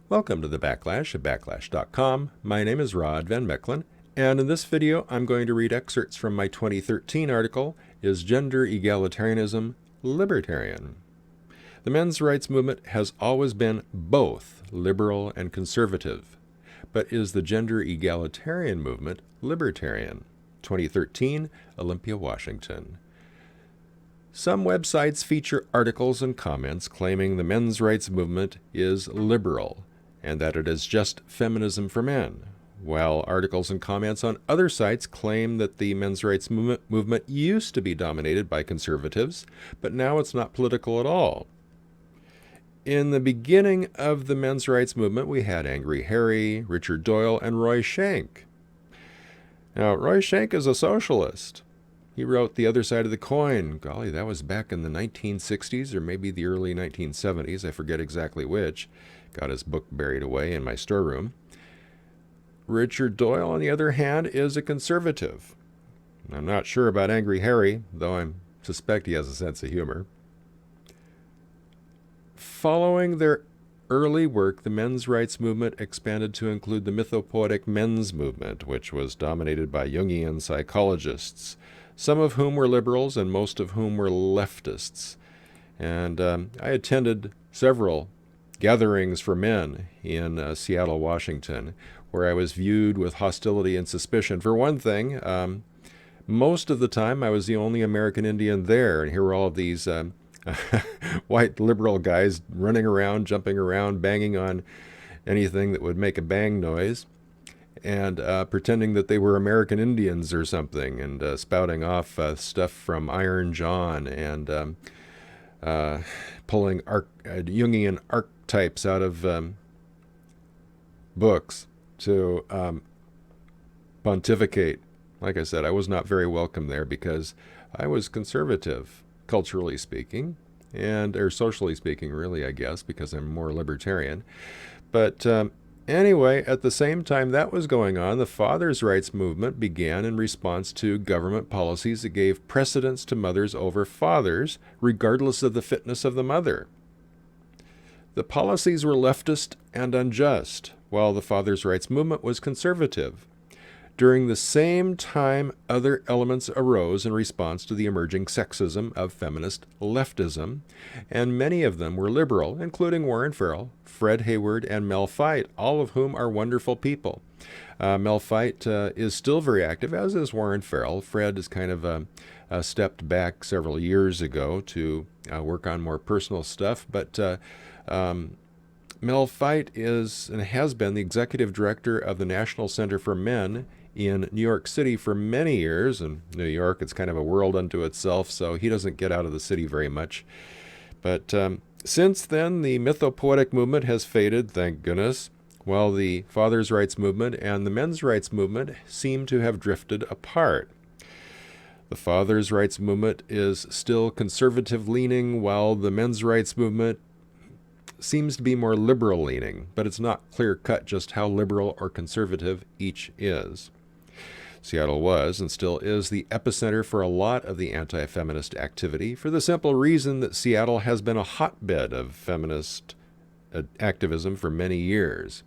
Welcome to the Backlash at Backlash.com. My name is Rod Van Mecklin, and in this video I'm going to read excerpts from my 2013 article, Is Gender Egalitarianism Libertarian? The men's rights movement has always been both liberal and conservative, but is the gender egalitarian movement libertarian? 2013, Olympia, Washington. Some websites feature articles and comments claiming the men's rights movement is liberal and that it is just feminism for men, while articles and comments on other sites claim that the men's rights movement used to be dominated by conservatives, but now it's not political at all. In the beginning of the men's rights movement, we had Angry Harry, Richard Doyle, and Roy Schenck. Now, Roy Schenck is a socialist. He wrote The Other Side of the Coin. Golly, that was back in the 1960s or maybe the early 1970s. I forget exactly which. Got his book buried away in my storeroom. Richard Doyle, on the other hand, is a conservative. I'm not sure about Angry Harry, though I suspect he has a sense of humor. Following their early work, the men's rights movement expanded to include the Mythopoetic men's movement, which was dominated by Jungian psychologists, some of whom were liberals and most of whom were leftists. And I attended several gatherings for men in Seattle, Washington, where I was viewed with hostility and suspicion. For one thing, most of the time I was the only American Indian there, and here were all of these white liberal guys running around, jumping around, banging on anything that would make a bang noise, and pretending that they were American Indians or something, and spouting off stuff from Iron John, and pulling Jungian archetypes out of books to pontificate. Like I said, I was not very welcome there because I was conservative, culturally speaking, or socially speaking, really, I guess, because I'm more libertarian. But anyway, at the same time that was going on, the fathers' rights movement began in response to government policies that gave precedence to mothers over fathers, regardless of the fitness of the mother. The policies were leftist and unjust, while the fathers' rights movement was conservative. During the same time, other elements arose in response to the emerging sexism of feminist leftism, and many of them were liberal, including Warren Farrell, Fred Hayward, and Mel Fite, all of whom are wonderful people. Mel Fite is still very active, as is Warren Farrell. Fred has kind of stepped back several years ago to work on more personal stuff, but Mel Fite is and has been the executive director of the National Center for Men in New York City for many years. And New York, it's kind of a world unto itself, so he doesn't get out of the city very much. But since then, the Mythopoetic movement has faded, thank goodness, while the fathers' rights movement and the men's rights movement seem to have drifted apart. The fathers' rights movement is still conservative-leaning, while the men's rights movement seems to be more liberal-leaning, but it's not clear-cut just how liberal or conservative each is. Seattle was and still is the epicenter for a lot of the anti-feminist activity, for the simple reason that Seattle has been a hotbed of feminist activism for many years.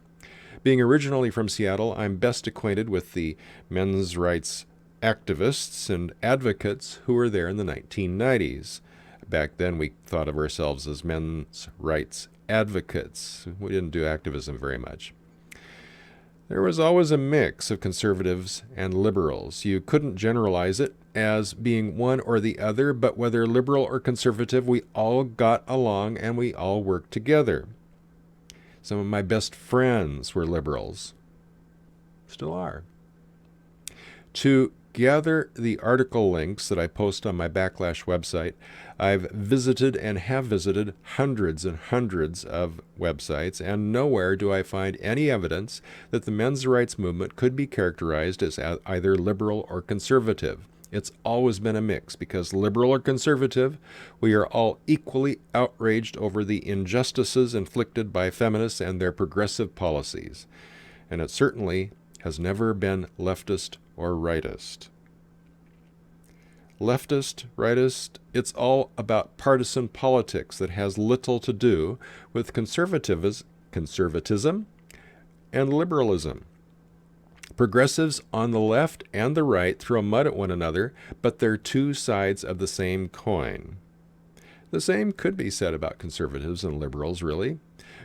Being originally from Seattle, I'm best acquainted with the men's rights activists and advocates who were there in the 1990s. Back then, we thought of ourselves as men's rights advocates. We didn't do activism very much. There was always a mix of conservatives and liberals. You couldn't generalize it as being one or the other, but whether liberal or conservative, we all got along and we all worked together. Some of my best friends were liberals. Still are. To gather the article links that I post on my Backlash website, I've visited and have visited hundreds and hundreds of websites, and nowhere do I find any evidence that the men's rights movement could be characterized as either liberal or conservative. It's always been a mix, because liberal or conservative, we are all equally outraged over the injustices inflicted by feminists and their progressive policies. And it certainly has never been leftist or rightist. Leftist, rightist, it's all about partisan politics that has little to do with conservatism conservatism and liberalism. Progressives on the left and the right throw mud at one another, but they're two sides of the same coin. The same could be said about conservatives and liberals, really.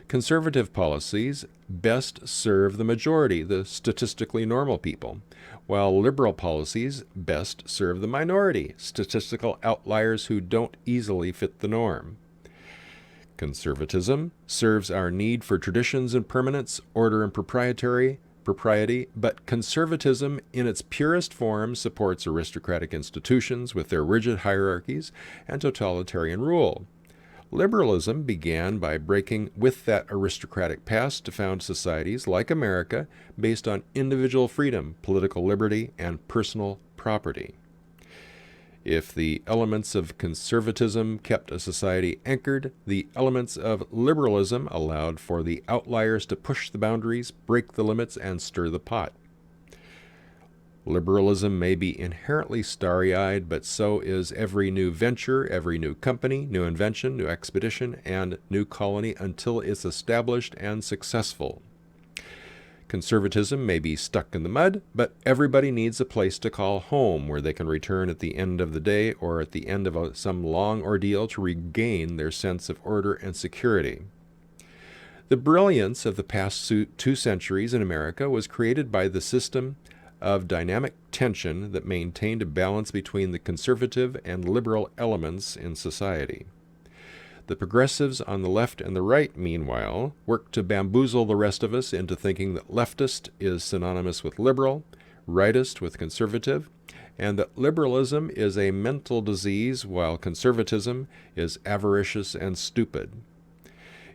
Conservative policies best serve the majority, the statistically normal people, while liberal policies best serve the minority, statistical outliers who don't easily fit the norm. Conservatism serves our need for traditions and permanence, order and propriety, but conservatism in its purest form supports aristocratic institutions with their rigid hierarchies and totalitarian rule. Liberalism began by breaking with that aristocratic past to found societies like America based on individual freedom, political liberty, and personal property. If the elements of conservatism kept a society anchored, the elements of liberalism allowed for the outliers to push the boundaries, break the limits, and stir the pot. Liberalism may be inherently starry-eyed, but so is every new venture, every new company, new invention, new expedition, and new colony until it's established and successful. Conservatism may be stuck in the mud, but everybody needs a place to call home where they can return at the end of the day or at the end of some long ordeal to regain their sense of order and security. The brilliance of the past 2 centuries in America was created by the system of dynamic tension that maintained a balance between the conservative and liberal elements in society. The progressives on the left and the right, meanwhile, work to bamboozle the rest of us into thinking that leftist is synonymous with liberal, rightist with conservative, and that liberalism is a mental disease while conservatism is avaricious and stupid.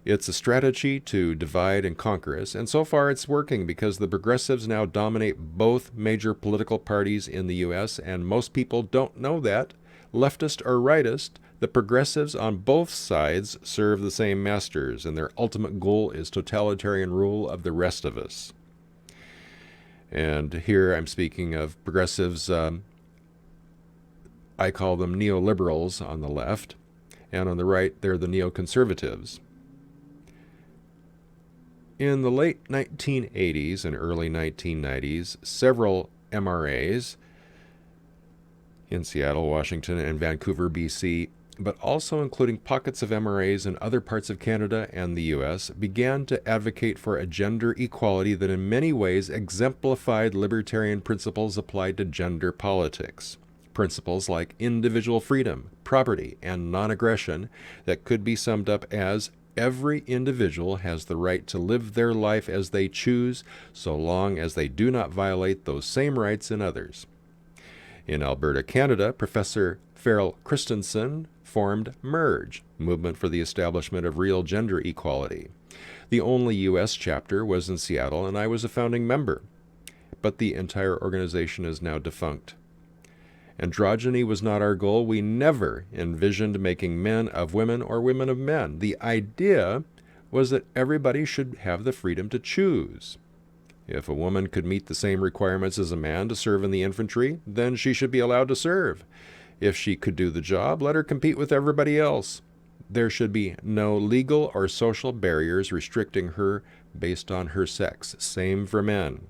It's a strategy to divide and conquer us, and so far it's working because the progressives now dominate both major political parties in the U.S., and most people don't know that. Leftist or rightist, the progressives on both sides serve the same masters, and their ultimate goal is totalitarian rule of the rest of us. And here I'm speaking of progressives, I call them neoliberals on the left, and on the right they're the neoconservatives. In the late 1980s and early 1990s, several MRAs in Seattle, Washington, and Vancouver, BC, but also including pockets of MRAs in other parts of Canada and the U.S., began to advocate for a gender equality that in many ways exemplified libertarian principles applied to gender politics. Principles like individual freedom, property, and non-aggression that could be summed up as every individual has the right to live their life as they choose, so long as they do not violate those same rights in others. In Alberta, Canada, Professor Farrell Christensen formed MERGE, Movement for the Establishment of Real Gender Equality. The only U.S. chapter was in Seattle, and I was a founding member. But the entire organization is now defunct. Androgyny was not our goal. We never envisioned making men of women or women of men. The idea was that everybody should have the freedom to choose. If a woman could meet the same requirements as a man to serve in the infantry, then she should be allowed to serve. If she could do the job, let her compete with everybody else. There should be no legal or social barriers restricting her based on her sex. Same for men.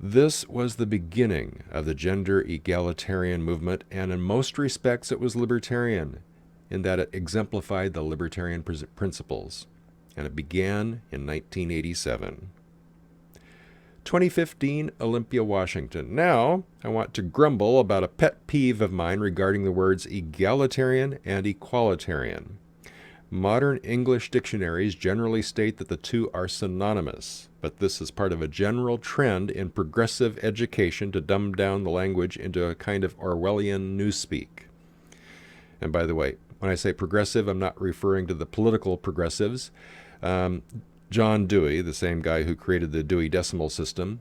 This was the beginning of the gender egalitarian movement, and in most respects it was libertarian, in that it exemplified the libertarian principles. And it began in 1987. 2015, Olympia, Washington. Now, I want to grumble about a pet peeve of mine regarding the words egalitarian and equalitarian. Modern English dictionaries generally state that the two are synonymous, but this is part of a general trend in progressive education to dumb down the language into a kind of Orwellian newspeak. And by the way, when I say progressive, I'm not referring to the political progressives. John Dewey, the same guy who created the Dewey Decimal System,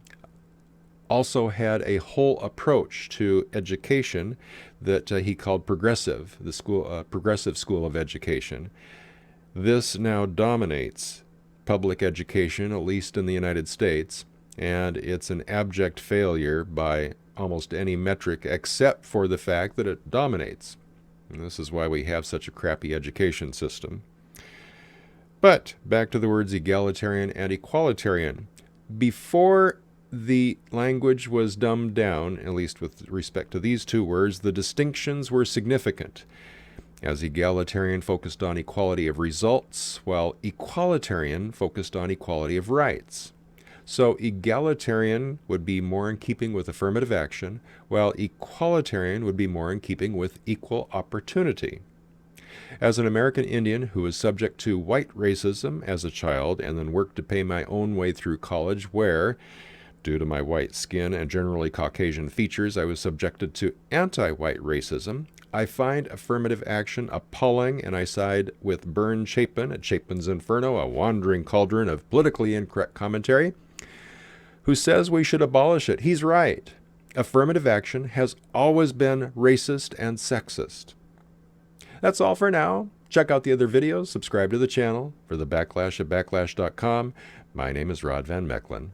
also had a whole approach to education that he called progressive, the progressive school of education. This now dominates public education, at least in the United States, and it's an abject failure by almost any metric except for the fact that it dominates. And this is why we have such a crappy education system. But back to the words egalitarian and equalitarian. Before the language was dumbed down, at least with respect to these two words, the distinctions were significant, as egalitarian focused on equality of results, while equalitarian focused on equality of rights. So egalitarian would be more in keeping with affirmative action, while equalitarian would be more in keeping with equal opportunity. As an American Indian who was subject to white racism as a child and then worked to pay my own way through college where, due to my white skin and generally Caucasian features, I was subjected to anti-white racism, I find affirmative action appalling, and I side with Bern Chapin at Chapin's Inferno, a wandering cauldron of politically incorrect commentary, who says we should abolish it. He's right. Affirmative action has always been racist and sexist. That's all for now. Check out the other videos, subscribe to the channel. For the Backlash at backlash.com, my name is Rod Van Mechelen.